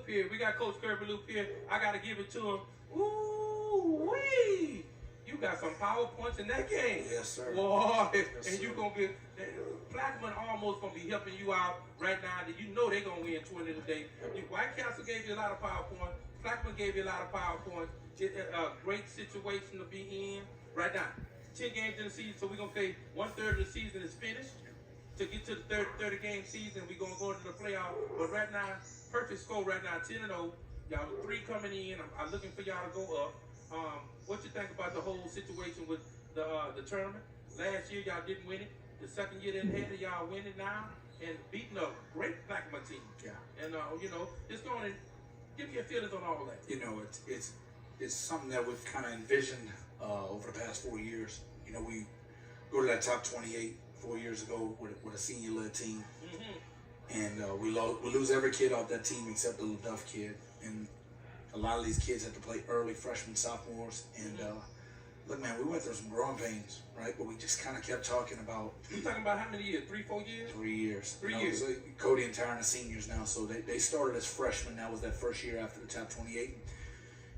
Loop here. We got Coach Kirby Loop here. I got to give it to him. Ooh-wee. You got some PowerPoints in that game. Yes, sir. Boy, Yes, and you're going to be, Blackman almost going to be helping you out right now. That you know they're going to win 20 today. White Castle gave you a lot of PowerPoints. Blackman gave you a lot of PowerPoints. It's a great situation to be in right now. 10 games in the season, so we're going to say 1/3 of the season is finished. To get to the 30-game season, we're going to go into the playoff. But right now, perfect score right now, 10-0. Y'all 3 coming in. I'm looking for y'all to go up. What you think about the whole situation with the tournament? Last year, y'all didn't win it. The second year that had it, y'all win it now. And beating a great Blackman team. Yeah. And, just going and give me your feelings on all that. It's something that we've kind of envisioned over the past 4 years. We go to that top 28 4 years ago with a senior-led team. Mm-hmm. And we lose every kid off that team except the LaDuff kid. And a lot of these kids had to play early, freshmen, sophomores. And look, man, we went through some growing pains, right? But we just kind of kept talking about... You talking about how many years? 3, 4 years? 3 years. 3 years. Cody and Tyron are seniors now, so they started as freshmen. That was that first year after the top 28.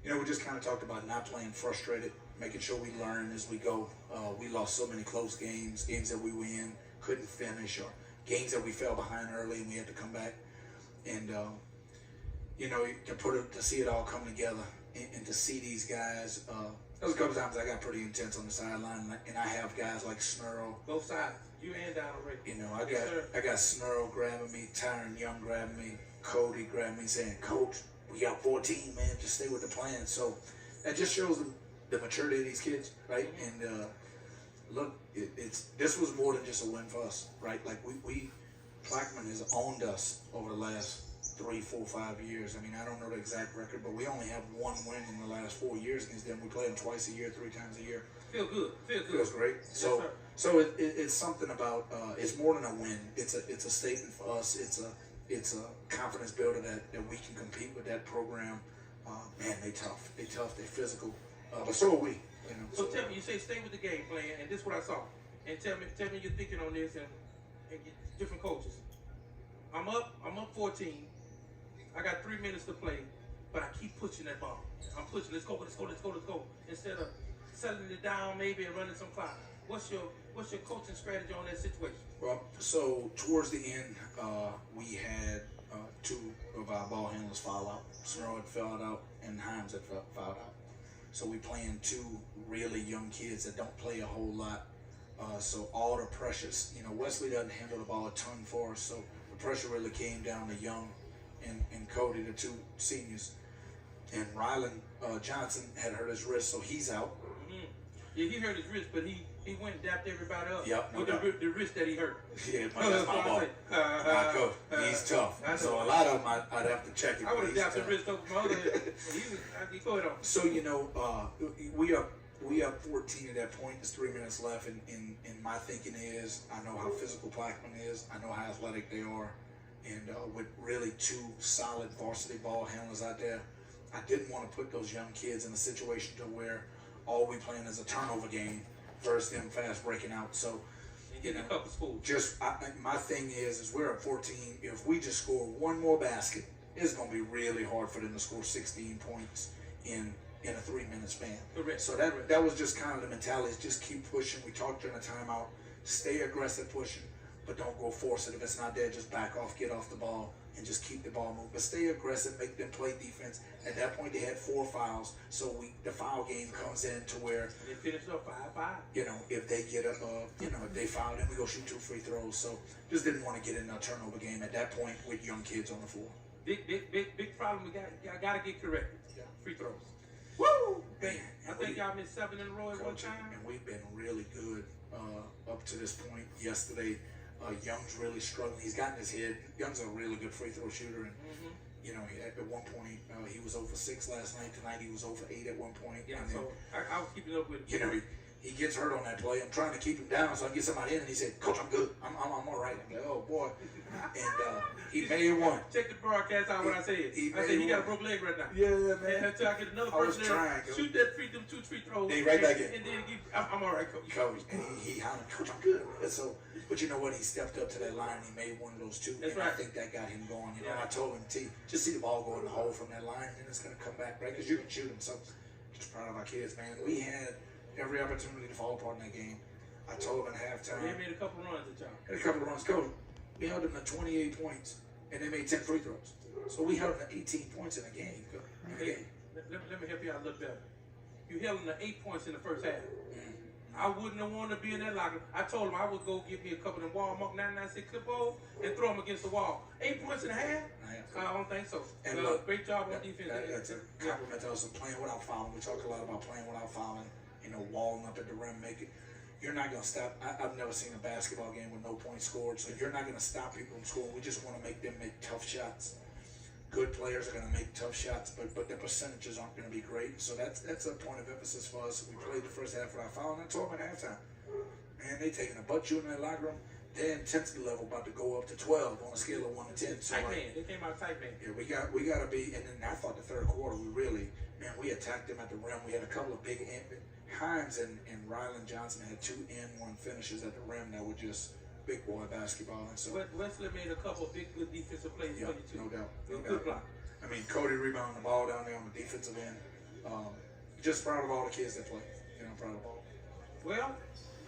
We just kind of talked about not playing frustrated, making sure we learn as we go. We lost so many close games that we win, couldn't finish, or games that we fell behind early and we had to come back. And, to see it all come together and to see these guys, there was a couple times I got pretty intense on the sideline, and I have guys like Snurl. Both sides, you and down already. I got Snurl grabbing me, Tyron Young grabbing me, Cody grabbing me, saying, "Coach, we got 14, man. Just stay with the plan." So that just shows the maturity of these kids, right? Mm-hmm. And look, this was more than just a win for us, right? Like Blackman has owned us over the last 3, 4, 5 years. I mean, I don't know the exact record, but we only have 1 win in the last 4 years against them. We play them twice a year, 3 times a year. Feel good. Feels great. Yes, So it's something about it's more than a win. It's a statement for us. It's a confidence builder that we can compete with that program. Man, they tough. They physical. But so are we. So tell me, you say stay with the game plan, and this is what I saw. And tell me you're thinking on this and get different coaches. I'm up 14. I got 3 minutes to play, but I keep pushing that ball. I'm pushing. Let's go. Instead of settling it down maybe and running some clock. What's your coaching strategy on that situation? Well, so towards the end, we had 2 of our ball handlers foul out. Snow had fouled out, and Himes had fouled out. So we playing 2 really young kids that don't play a whole lot. So all the pressures, Wesley doesn't handle the ball a ton for us. So the pressure really came down to Young and Cody, the 2 seniors. And Rylan Johnson had hurt his wrist, so he's out. Mm-hmm. Yeah, he hurt his wrist, but he went and dapped everybody up with the wrist that he hurt. Yeah, that's my ball. My coach, he's tough. So a lot of them I'd have to check it. I would have dapped the wrist over my other head. He go ahead on. So, we up 14 at that point. There's 3 minutes left, and my thinking is, I know how physical Blackman is. I know how athletic they are. And with really 2 solid varsity ball handlers out there, I didn't want to put those young kids in a situation to where all we playing is a turnover game versus them fast breaking out. So, my thing is we're up 14. If we just score 1 more basket, it's going to be really hard for them to score 16 points in a 3-minute span. Correct. So that was just kind of the mentality, is just keep pushing. We talked during the timeout, stay aggressive pushing, but don't go force it. If it's not there, just back off, get off the ball, and just keep the ball moving. But stay aggressive, make them play defense. At that point, they had 4 fouls, so the foul game comes in to where they finish up 5-5. If they get if they foul, then we go shoot 2 free throws. So just didn't want to get in a turnover game at that point with young kids on the floor. Big problem. We got to get corrected. Yeah. Free throws. Woo! Man, I think y'all missed 7 in a row at one time. And we've been really good up to this point. Yesterday, Young's really struggling. He's gotten his head. Young's a really good free throw shooter, and at one point he was over 6 last night. Tonight he was over 8 at one point. Yeah, and so I was keeping up with him. He gets hurt on that play. I'm trying to keep him down so I can get somebody in, and he said, "Coach, I'm good. I'm all right." I'm like, "Oh boy," and he made 1. Check the broadcast out what I said. I said he got a broke leg right now. Yeah, man. Until I get another I was person trying. Shoot that 2 free throws. Then right back in. And then I'm all right, Coach. Coach, and he hollered, "Coach, I'm good." And so But you know what? He stepped up to that line and he made one of those two. That's and right. I think that got him going. You know, Yeah. I told him, just see the ball go in the hole from that line, and it's going to come back, right? Because you can shoot him. So, just proud of our kids, man. We had every opportunity to fall apart in that game. I told him at halftime. They made a couple runs at y'all. Had a couple of runs. Coach, we held them to 28 points, and they made 10 free throws. So we held them to 18 points in a game. Let me help you out a little better. You held them to 8 points in the first half. I wouldn't have wanted to be in that locker. I told him I would go get me a couple of them Walmart 996 clip-ons and throw them against the wall. 8 points and a half? I don't think so. And look, great job on defense. That's a compliment to us of playing without fouling. We talk a lot about playing without fouling, you know, walling up at the rim, you're not going to stop. I've never seen a basketball game with no points scored, so you're not going to stop people from scoring. We just want to make them make tough shots. Good players are going to make tough shots, but the percentages aren't going to be great. So that's a point of emphasis for us. We played the first half without fouling. I told them at halftime, man, they taking a butt shooting in that locker room. Their intensity level about to go up to 12 on a scale of 1 to 10. So tight man. They came out tight man. Yeah, we got to be. And then I thought the third quarter we attacked them at the rim. We had a couple of big Hines and Rylan Johnson had 2 N1 finishes at the rim that were just big boy basketball. And so Wesley made a couple of big good defensive plays for you too. No doubt. Good block. I mean, Cody rebounding the ball down there on the defensive end. Just proud of all the kids that play. You know, proud of all. Well,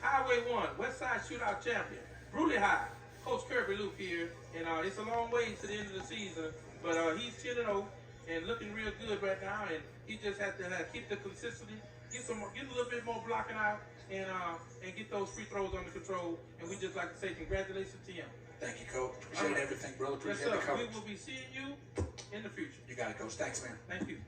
Highway 1, Westside Shootout champion, Brusly High, Coach Kirby Luke here, and it's a long way to the end of the season, but he's 10-0 and looking real good right now, and he just has to keep the consistency, get a little bit more blocking out, and get those free throws under control. And we just like to say congratulations to him. Thank you, Coach. Appreciate everything, brother. Appreciate the coverage. We will be seeing you in the future. You got it, Coach. Thanks, man. Thank you.